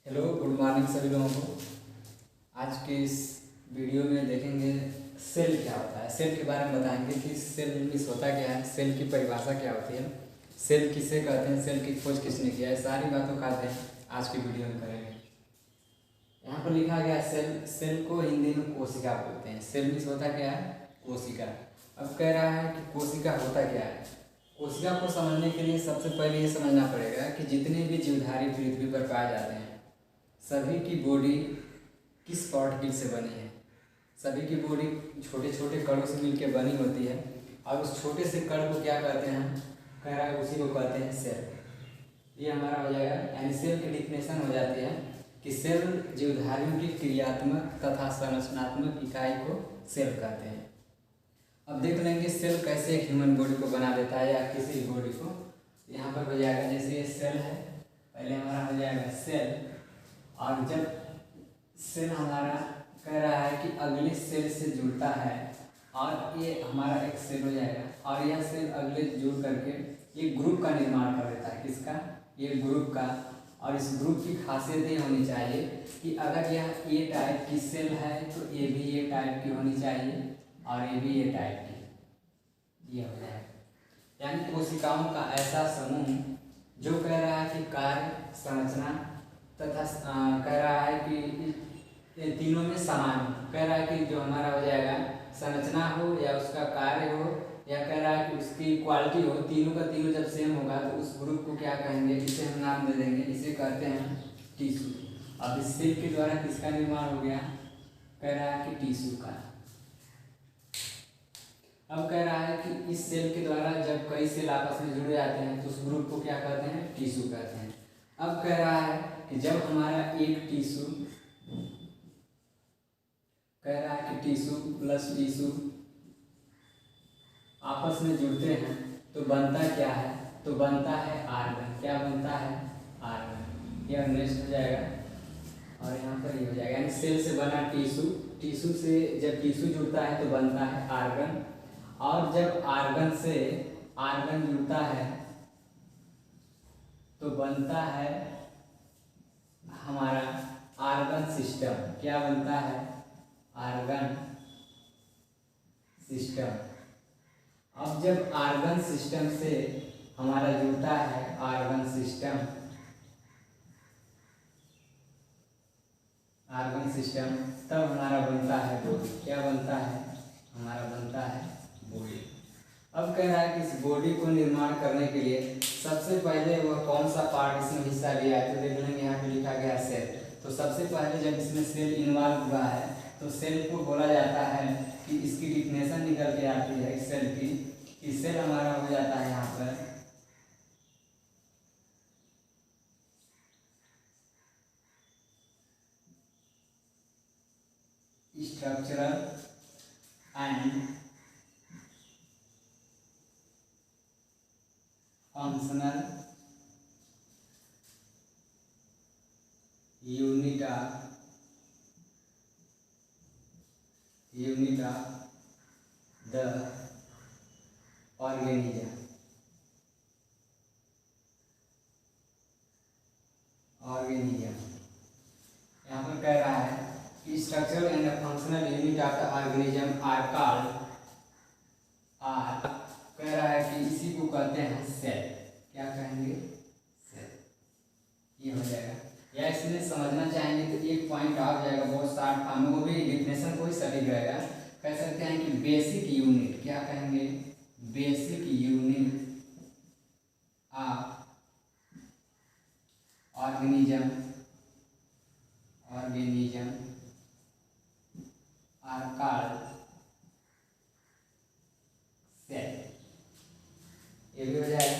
Hello, good morning सभी लोगों को। आज के इस वीडियो में देखेंगे सेल क्या होता है। सेल के बारे में बताएंगे कि सेल मीन्स होता क्या है, सेल की परिभाषा क्या होती है, सेल किसे कहते हैं, सेल की खोज किसने किया है, सारी बातों का अध्ययन आज की वीडियो में करेंगे। यहाँ पर लिखा गया सेल, सेल को हिंदी में कोशिका बोलते हैं। सेल मीन्स होता क्या है, कोशिका। अब कह रहा है कि कोशिका होता क्या है। कोशिका को समझने के लिए सबसे पहले ये समझना पड़ेगा कि जितने भी जीवधारी पृथ्वी पर पाए जाते हैं सभी की बॉडी किस पार्टिकल से बनी है। सभी की बॉडी छोटे छोटे कणों से मिलकर बनी होती है और उस छोटे से कण को क्या कहते हैं, कह रहा है उसी को कहते हैं सेल। ये हमारा हो जाएगा, यानी सेल की डिफिनेशन हो जाती है कि सेल जीवधारियों की क्रियात्मक तथा संरचनात्मक इकाई को सेल कहते हैं। अब देख लेंगे सेल कैसे एक ह्यूमन बॉडी को बना देता है या किसी बॉडी को। यहाँ पर हो जाएगा, जैसे ये सेल है, पहले हमारा हो जाएगा सेल, और जब सेल हमारा कह रहा है कि अगले सेल से जुड़ता है और ये हमारा एक सेल हो जाएगा और यह सेल अगले जुड़ करके ये ग्रुप का निर्माण कर देता है। किसका, ये ग्रुप का। और इस ग्रुप की खासियत ये होनी चाहिए कि अगर यह ए टाइप की सेल है तो ये भी ए टाइप की होनी चाहिए और ये भी ए टाइप की, ये हो जाएगा। यानी कोशिकाओं का ऐसा समूह जो कह रहा है कि कार्य, संरचना तथा कह रहा है कि ये तीनों में समान हो। कह रहा है कि जो हमारा हो जाएगा संरचना हो या उसका कार्य हो या कह रहा है कि उसकी क्वालिटी हो, तीनों का तीनों जब सेम होगा तो उस ग्रुप को क्या कहेंगे, इसे हम नाम दे देंगे, इसे कहते हैं टिश्यू। अब इस सेल के द्वारा किसका निर्माण हो गया, कह रहा है कि टिश्यू का। अब कह रहा है कि इस सेल के द्वारा जब कई सेल आपस में जुड़ जाते हैं तो उस ग्रुप को क्या कहते हैं, टिश्यू कहते हैं। अब कह रहा है कि जब हमारा एक टिश्यू, कह रहा है कि टिश्यू प्लस टिश्यू आपस में जुड़ते हैं तो बनता क्या है, तो बनता है आर्गन। क्या बनता है, आर्गन। यह नेक्स्ट हो जाएगा और यहाँ पर ये हो जाएगा, यानी सेल से बना टिश्यू, टिश्यू से जब टिश्यू जुड़ता है तो बनता है आर्गन, और जब आर्गन से आर्गन जुड़ता है तो बनता है हमारा आर्गन सिस्टम। क्या बनता है, आर्गन सिस्टम। अब जब आर्गन सिस्टम से हमारा जुड़ता है आर्गन सिस्टम, आर्गन सिस्टम, तब हमारा बनता है बॉडी। क्या बनता है, हमारा बनता है बॉडी। अब कह रहा है कि इस बॉडी को निर्माण करने के लिए सबसे पहले वह कौन सा पार्ट इसमें हिस्सा लिया है, तो देख लेंगे यहाँ पे लिखा गया सेल। तो सबसे पहले जब इसमें सेल इन्वॉल्व हुआ है तो सेल को बोला जाता है कि इसकी डिफिनेशन निकल के आती है इस सेल की, इस सेल हमारा हो जाता है यहाँ पर structural and functional unit of the organism. यहाँ पर कह रहा है कि structural and functional unit of the organism are called, कह रहा है कि इसी को कहते हैं सेल। क्या कहेंगे, सेल। ये हो जाएगा, या इसमें समझना चाहेंगे तो एक पॉइंट आ जाएगा, बहुत शार्ट फॉर्म में, वो भी डिफिनेशन कोई सटीक रहेगा। कह सकते हैं कि बेसिक यूनिट, क्या कहेंगे, basic unit of organism are called cell. ये भी हो जाएगा।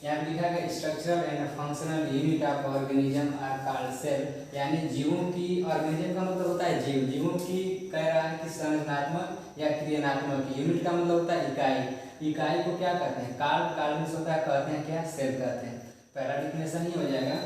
यहाँ लिखा गया structural and functional unit of organism are called cell, यानी जीवों की, ऑर्गेनिज्म का मतलब होता है जीव, जीवों की कह रहा है कि संरचनात्मक या क्रियात्मक, यूनिट का मतलब होता है इकाई, इकाई को क्या कहते हैं, काल में होता है, कहते हैं क्या, सेल कहते हैं। पहला डिफिनेशन ही हो जाएगा।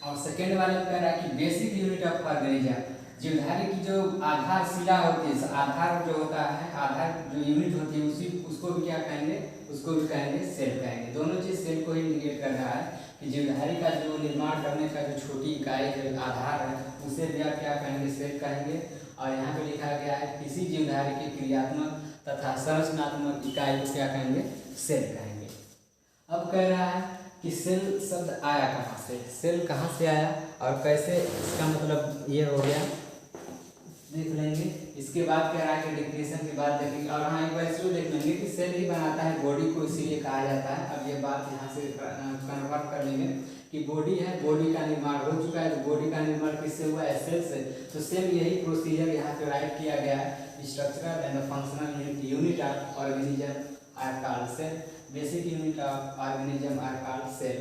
और सेकेंड वाले में कह रहा है कि बेसिक यूनिट ऑफ ऑर्गेनिज्म, जीवधारी की जो आधारशिला होती है, आधार जो होता है, आधार जो यूनिट होती है उसको भी क्या कहेंगे, उसको भी कहेंगे सेल कहेंगे। दोनों चीज सेल को ही इंडिकेट कर रहा है कि जीवधारी का जो निर्माण करने का जो छोटी इकाई है, आधार है, उसे भी आप क्या कहेंगे, सेल कहेंगे। और यहाँ पे लिखा गया है किसी जीवधारी की क्रियात्मक तथा संरचनात्मक इकाई को क्या कहेंगे, सेल कहेंगे। अब कह रहा है कि सेल शब्द आया कहाँ से, सेल कहाँ से आया और कैसे, इसका मतलब ये हो गया, देख लेंगे। इसके बाद कह रहा है कि डिफिनेशन के बाद देखेंगे। और हाँ, एक बार इसको देख लेंगे कि सेल ही बनाता है बॉडी को, इसीलिए कहा जाता है। अब ये बात यहाँ से कन्वर्ट कर लेंगे कि बॉडी है, बॉडी का निर्माण हो चुका है, तो बॉडी का निर्माण किससे हुआ है, सेल से। तो सेम यही प्रोसीजर यहाँ पे राइट किया गया है। Structural and functional unit of organism are called cell, basic unit of organism are called cell.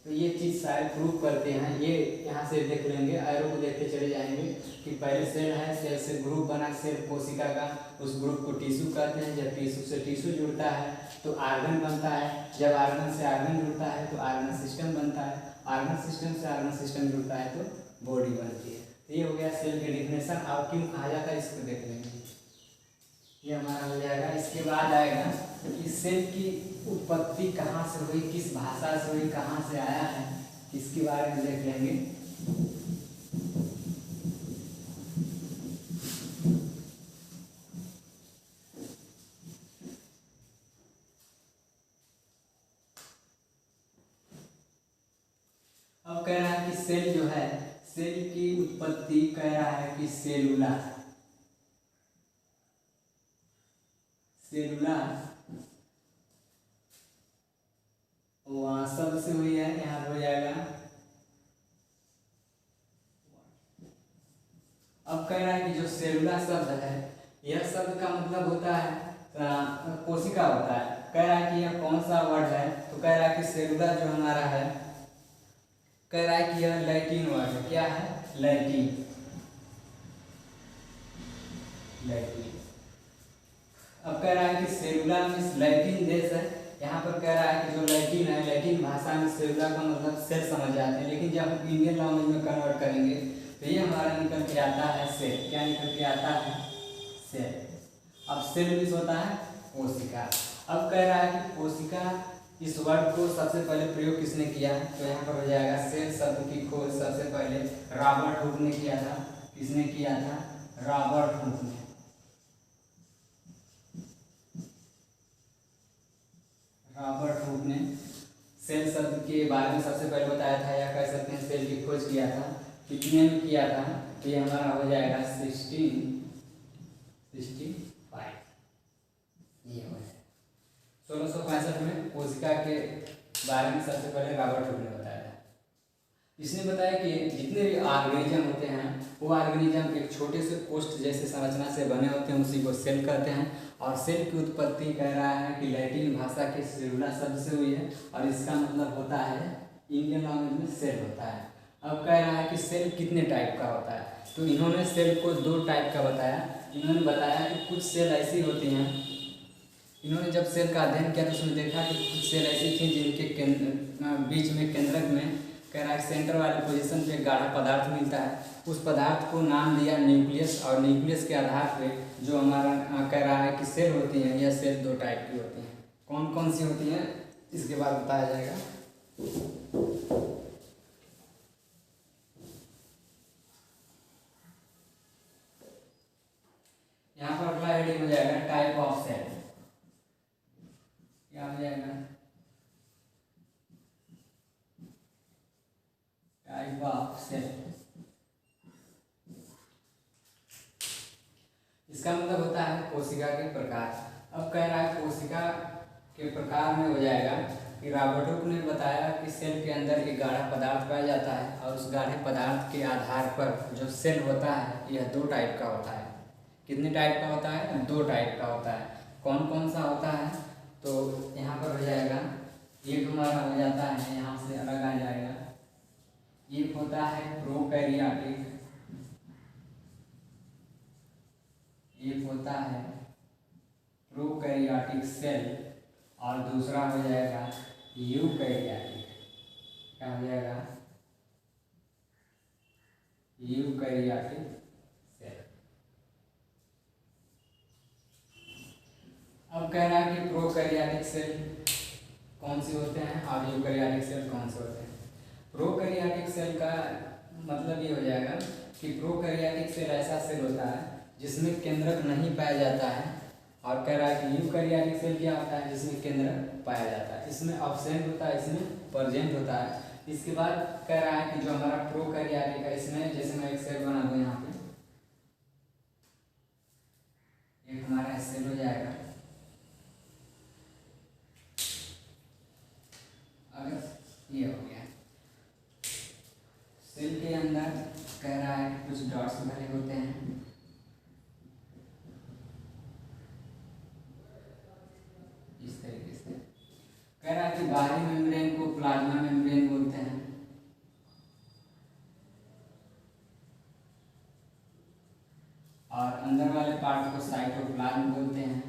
तो ये चीज़ शायद प्रूव करते हैं। ये यहाँ से देख लेंगे, एरो को देखते चले जाएंगे कि पहले सेल है, सेल से ग्रुप बना, सेल कोशिका का, उस ग्रुप को टिश्यू कहते हैं। जब टिश्यू से टिश्यू जुड़ता है तो आर्गन बनता है, जब आर्गन से आर्गन जुड़ता है तो आर्गन सिस्टम बनता है, आर्गन सिस्टम से आर्गन सिस्टम जुड़ता है तो बॉडी बनती है। तो ये हो गया सेल के डिफिनेशन। और क्यों कहा जाता है इसको देख लेंगे, ये हमारा हो जाएगा। इसके बाद आएगा कि सेल की उत्पत्ति कहाँ से हुई, किस भाषा से हुई, कहाँ से आया है, इसके बारे में देख लेंगे। अब कह रहा है कि सेल जो है, सेल की उत्पत्ति कह रहा है कि सेलुला वहाँ शब्द से हुई है, यहाँ हो जाएगा। अब कह रहा है कि जो सेलुला शब्द है, यह शब्द का मतलब होता है कोशिका होता है। कह रहा है कि यह कौन सा वर्ड है, तो कह रहा है कि सेलुला जो हमारा है, कह रहा है कि यह लैटिन वर्ड है। क्या है, लैटिन। अब कह रहा है कि सेलुला मीन्स लैटिन देश है। यहाँ पर कह रहा है कि जो लैटिन है, लैटिन भाषा में सेलुला का मतलब सेल समझ जाते हैं, लेकिन जब हम इंडियन लैंग्वेज में कन्वर्ट करेंगे तो ये हमारा निकल के आता है सेल। क्या निकल के आता है, सेल। अब सेल मीन्स होता है कोशिका। अब कह रहा है कि कोशिका, इस वर्ड को सबसे पहले प्रयोग किसने किया है, तो यहाँ पर हो जाएगा सेल शब्द की खोज सबसे पहले रॉबर्ट हुक ने किया था। किसने किया था, रॉबर्ट हुक ने। रॉबर्ट हुक ने सेल शब्द के बारे में सबसे पहले बताया था, या कह सकते हैं सेल की खोज किया था। कितने में किया था, तो ये हमारा हो जाएगा 1665। ये हो जाएगा 1665 में कोशिका के बारे में सबसे पहले रॉबर्ट हुक ने बताया था। इसने बताया कि जितने भी ऑर्गेनिज्म होते हैं, वो ऑर्गेनिज्म एक छोटे से कोष्ठ जैसे संरचना से बने होते हैं, उसी को सेल कहते हैं। और सेल की उत्पत्ति कह रहा है कि लैटिन भाषा के सेलुला शब्द से हुई है, और इसका मतलब होता है इंडियन लैंग्वेज में सेल होता है। अब कह रहा है कि सेल कितने टाइप का होता है, तो इन्होंने सेल को 2 टाइप का बताया। इन्होंने बताया कि कुछ सेल ऐसी होती हैं, इन्होंने जब सेल का अध्ययन किया तो उसमें देखा कि कुछ सेल ऐसी थी जिनके बीच में केंद्रक में, कह रहा है सेंटर वाले पोजीशन पे गाढ़ा पदार्थ मिलता है। उस पदार्थ को नाम दिया न्यूक्लियस, और न्यूक्लियस के आधार पे जो हमारा कह रहा है कि सेल होती हैं, यह सेल 2 टाइप की होती हैं। कौन कौन सी होती हैं, इसके बाद बताया जाएगा। यहाँ पर अगला हेडिंग हो जाएगा टाइप ऑफ सेल। क्या हो जाएगा, टाइप ऑफ सेल। इसका मतलब होता है कोशिका के प्रकार। अब कह रहा है कोशिका के प्रकार में हो जाएगा कि रॉबर्ट हुक ने बताया कि सेल के अंदर एक गाढ़ा पदार्थ पाया जाता है, और उस गाढ़े पदार्थ के आधार पर जो सेल होता है यह 2 टाइप का होता है। कितने टाइप का होता है, 2 टाइप का होता है। कौन कौन सा होता है, तो यहाँ पर हो जाएगा, एक हमारा हो जाता है, यहाँ से अलग आ जाएगा, एक होता है प्रोकैरियोटिक, एक होता है प्रोकैरियोटिक सेल, और दूसरा हो जाएगा यूकैरियोटिक। क्या हो जाएगा, यूकैरियोटिक सेल। अब कह रहा है कि प्रोकैरियोटिक सेल कौन से होते हैं और यूकैरियोटिक सेल कौन से होते हैं। प्रोकैरियोटिक सेल का मतलब ये हो जाएगा कि प्रोकैरियोटिक सेल ऐसा सेल होता है जिसमें केंद्रक नहीं पाया जाता है, और कह रहा है कि यूकैरियोटिक सेल क्या होता है जिसमें केंद्रक पाया जाता है। इसमें अब्सेंट होता है, इसमें प्रेजेंट होता है। इसके बाद कह रहा है कि जो हमारा प्रोकैरियोटिक है, इसमें जैसे मैं एक सेल बना दूँ यहाँ पे, एक हमारा सेल हो जाएगा। अगर ये हो गया सेल के अंदर, कह रहा है कि कुछ डॉट्स भरे होते हैं, इस तरीके से। कह रहा है कि बाहरी मेम्ब्रेन को प्लाज्मा मेम्ब्रेन बोलते हैं, और अंदर वाले पार्ट को साइटोप्लाज्म बोलते हैं।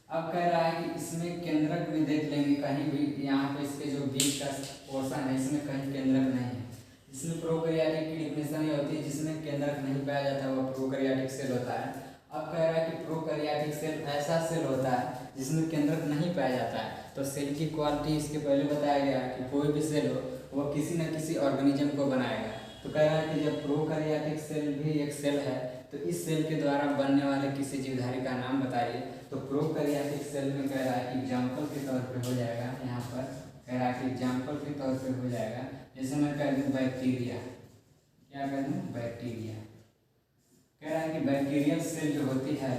अब कह रहा है कि इसमें केंद्रक भी देख लेंगे, कहीं भी यहाँ पे इसके जो बीच का पोर्शन है इसमें कहीं केंद्रक नहीं है। इसमें प्रोकैरियोटिक की डिफिनेशन ये होती है जिसमें केंद्रक नहीं पाया जाता वह प्रोकैरियोटिक सेल होता है। अब कह रहा है कि प्रोकैरियोटिक सेल ऐसा सेल होता है जिसमें केंद्रक नहीं पाया जाता है। तो सेल की क्वालिटी इसके पहले बताया गया है कि कोई भी सेल हो वह किसी न किसी ऑर्गेनिज्म को बनाएगा। तो कह रहा है कि जब प्रोकैरियोटिक सेल भी एक सेल है तो इस सेल के द्वारा बनने वाले किसी जीवधारी का नाम बताइए। तो प्रोकैरियोटिक सेल में कह रहा है एग्जाम्पल के तौर पे हो जाएगा, यहाँ पर कह रहा है कि एग्जाम्पल के तौर पे हो जाएगा। जैसे मैं कह दूँ बैक्टीरिया, क्या कह दूँ बैक्टीरिया। कह रहा है कि बैक्टीरियल सेल जो होती है,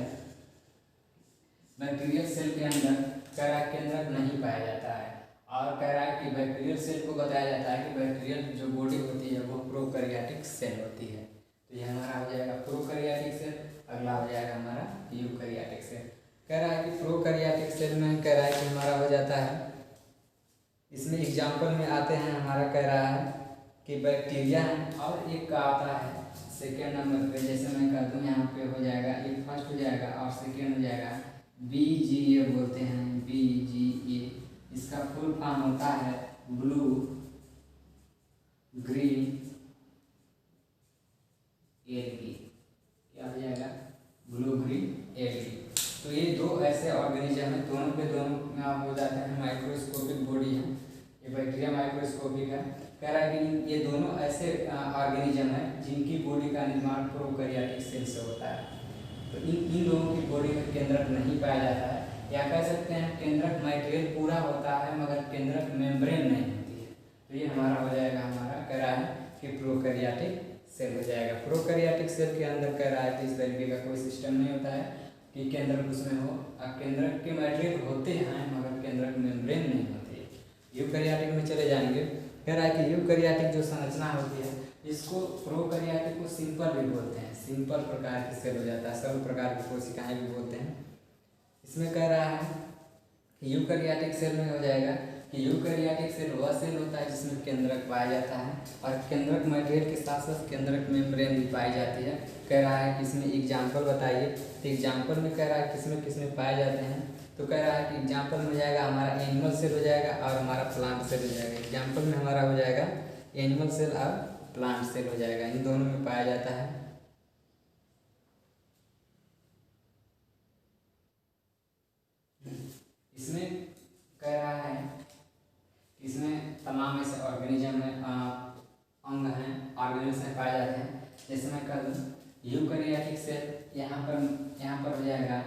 बैक्टीरियल सेल के अंदर कह रहा है केंद्रक नहीं पाया जाता है, और कह रहा है कि बैक्टीरियल सेल को बताया जाता है कि बैक्टीरियल जो बॉडी होती है वो प्रोकैरियोटिक सेल होती है। तो ये हमारा हो जाएगा प्रोकैरियोटिक सेल। अगला हो जाएगा हमारा यूकैरियोटिक सेल। कह रहा है कि प्रोकैरियोटिक सेल में कह रहा है कि हमारा हो जाता है, इसमें एग्जाम्पल में आते हैं हमारा, कह रहा है कि बैक्टीरिया है, और एक का आता है सेकेंड नंबर पे। जैसे मैं कह दूँ यहाँ पे हो जाएगा, एक फर्स्ट हो जाएगा और सेकेंड हो जाएगा BGA बोलते हैं, BGA। इसका फुल फॉर्म होता है ब्लू ग्रीन एलगी। क्या हो जाएगा ब्लू ग्रीन एलगी। तो ये दो ऐसे ऑर्गेनिज्म है, दोनों के दोनों हो जाते हैं माइक्रोस्कोपिक बॉडी है। ये बैक्टीरिया माइक्रोस्कोपिक है। कह रहा है कि ये दोनों ऐसे ऑर्गेनिज्म है जिनकी बॉडी का निर्माण प्रोकैरियोटिक सेल से होता है। तो इन दोनों की बॉडी में केंद्रक नहीं पाया जाता है, या कह सकते हैं केंद्रक मटेरियल पूरा होता है मगर केंद्रक मेम्ब्रेन नहीं होती है। तो ये हमारा हो जाएगा, हमारा कह रहा है कि प्रोकैरियोटिक सेल हो जाएगा। प्रोकैरियोटिक सेल के अंदर कह रहा है कि इस तरीके का कोई सिस्टम नहीं होता है कि केंद्रक उसमें हो। केंद्रक के मटेरियल होते हैं मगर केंद्रक मेम्ब्रेन नहीं होती है। यूकैरियोटिक में चले जाएंगे। कह रहा है कि यूकैरियोटिक जो संरचना होती है इसको प्रोकैरियोटिक को सिंपल भी बोलते हैं, सिंपल प्रकार की सेल हो जाता है, सरल प्रकार की कोशिकाएं भी बोलते हैं। इसमें कह रहा है कि यूकैरियोटिक सेल में हो जाएगा कि यूकैरियोटिक सेल वह सेल होता है जिसमें केंद्रक पाया जाता है, और केंद्रक मटेरियल के साथ साथ केंद्रक मेम्ब्रेन भी पाई जाती है। कह रहा है कि इसमें एग्जाम्पल बताइए। तो एग्जाम्पल में कह रहा है किसमें किसमें पाए जाते हैं। तो कह रहा है कि एग्जाम्पल में हो जाएगा हमारा एनिमल सेल हो जाएगा और हमारा प्लांट सेल हो जाएगा। एग्जाम्पल में हमारा हो जाएगा एनिमल सेल और प्लांट सेल हो जाएगा, इन दोनों में पाया जाता है। इसमें कह रहा है कि इसमें तमाम ऐसे ऑर्गेनिज्म है, अंग हैं, ऑर्गेनिज्म पाए जाते हैं। जैसे मैं कह दूँ यूकैरियोटिक सेल, यहाँ पर हो जाएगा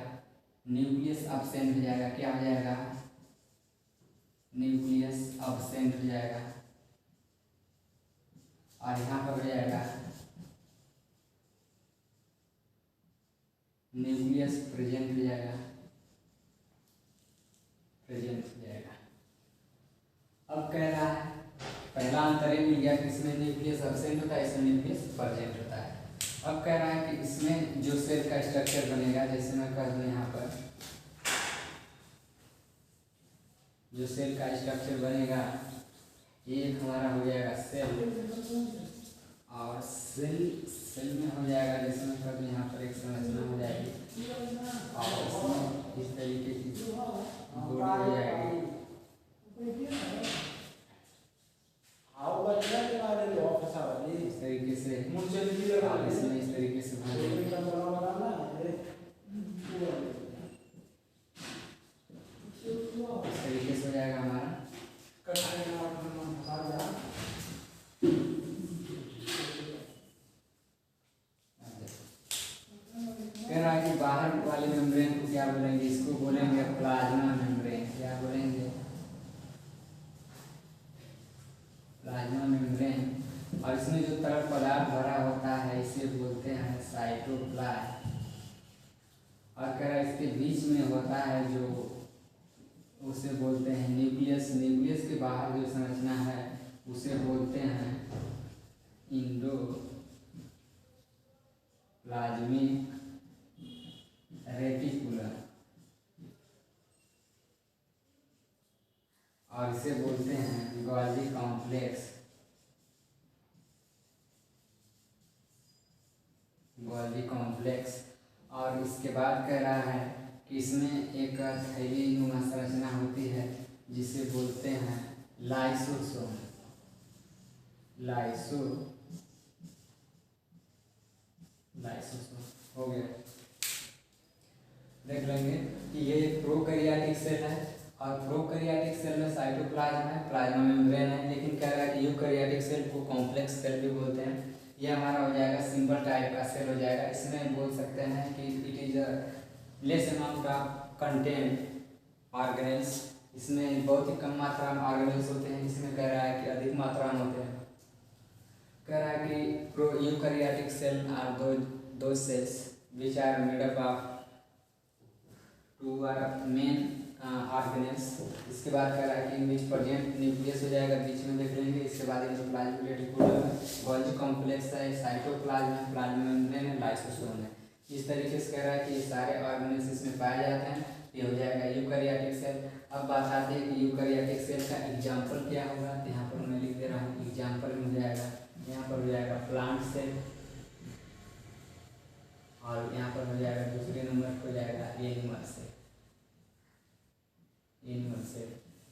न्यूक्लियस एब्सेंट हो जाएगा। क्या हो जाएगा न्यूक्लियस एब्सेंट हो जाएगा, और यहाँ पर हो जाएगा न्यूक्लियस प्रेजेंट हो जाएगा, प्रेजेंट हो जाएगा। अब कह रहा है पहला अंतर ये मिल गया कि इसमें न्यूक्लियस एब्सेंट होता है, इसमें न्यूक्लियस प्रेजेंट होता है। अब कह रहा है कि इसमें जो सेल का स्ट्रक्चर बनेगा, जैसे मैं कह दूँ यहाँ पर जो सेल का स्ट्रक्चर बनेगा, एक हमारा हो जाएगा सेल, और सेल में हो जाएगा जैसे मैं कह दूँ यहाँ पर एक संरचना हो जाएगी, और इसमें इस तरीके की बॉडी हो जाएगी। इस तरीके से इसमें इस तरीके से हो जाएगा हमारा। कह रहा है कि बाहर वाले मेम्ब्रेन को क्या बोलेंगे, इसको बोलेंगे प्लाज्मा मेम्ब्रेन। क्या बोलेंगे? Plasma membrane. और इसमें जो तरल पदार्थ भरा होता है इसे बोलते हैं साइटोप्लाज्म। और कह रहा है इसके बीच में होता है जो, उसे बोलते हैं न्यूक्लियस। न्यूक्लियस के बाहर जो संरचना है उसे बोलते हैं इंडोप्लाज्मिक रेटिकुलम। और इसे बोलते हैं गोल्गी कॉम्प्लेक्स। Golgi complex. और इसके बाद कह रहा है कि इसमें एक थैली नुमा संरचना होती है जिसे बोलते हैं लाइसोसोम। लाइसोसोम हो गया। देख लेंगे कि ये प्रोकैरियोटिक सेल है और प्रोकैरियोटिक सेल में साइटोप्लाज्म है, प्लाज्मा मेम्ब्रेन है। लेकिन क्या है कि यूकैरियोटिक सेल को कॉम्प्लेक्स सेल भी बोलते हैं। ये हमारा हो जाएगा सिंपल टाइप का सेल हो जाएगा। इसमें बोल सकते हैं कि it is less amount of content organelles. इसमें बहुत ही कम मात्रा में ऑर्गेनेल्स होते हैं। इसमें कह रहा है कि अधिक मात्रा में होते हैं। कह रहा है कि pro eukaryotic cell are those cells which are made up of two or main organelles. इसके बाद कह रहा है कि विच प्रेजेंट न्यूक्लियस हो जाएगा, बीच में देख लेंगे। इसके बाद इंडोप्लाज्मिक रेटिकुलम है, गोल्गी कॉम्प्लेक्स है, साइटोप्लाज्म है, प्लाज्मा मेम्ब्रेन है, लाइसोसोम है। इस तरीके से कह रहा है कि ये सारे ऑर्गेनेल्स इसमें पाए जाते हैं। ये हो जाएगा यूकैरियोटिक सेल। अब बात आती है कि यूकैरियोटिक सेल का एग्जाम्पल क्या होगा। तो यहाँ पर मैं लिख दे रहा हूँ एग्जाम्पल हो जाएगा, यहाँ पर हो जाएगा प्लांट सेल और यहाँ पर हो जाएगा दूसरे नंबर पर हो जाएगा एनिमल सेल। एनिमल सेल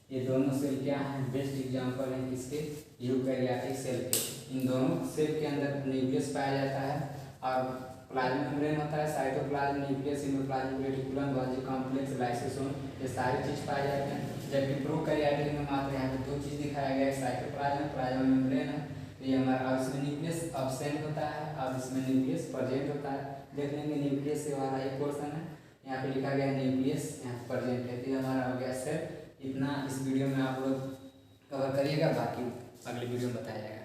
ये दोनों सेल क्या हैं, बेस्ट एग्जाम्पल हैं किसके, यूकैरियोटिक सेल के। इन दोनों सेल के अंदर न्यूक्लियस पाया जाता है और प्लाज्मा मेम्ब्रेन होता है, cytoplasm, nucleus, endoplasmic reticulum, Golgi complex, lysosome, ये सारी चीज़ पाई जाते हैं। जबकि प्रोकैरियोटिक में मात्र यहाँ पे दो चीज़ दिखाया गया है, साइटोप्लाज्म, प्लाज्मा मेम्ब्रेन है। तो ये हमारा, अब इसमें न्यूक्लियस अब्सेंट होता है और इसमें न्यूक्लियस प्रेजेंट होता है। देख लेंगे न्यूक्लियस से वाला एक पोर्सन है, यहाँ पे लिखा गया न्यूक्लियस, यहाँ प्रेजेंट है। तो हमारा हो गया सेल। इतना इस वीडियो में आप लोग कवर करिएगा, बाकी अगले वीडियो में बताया जाएगा।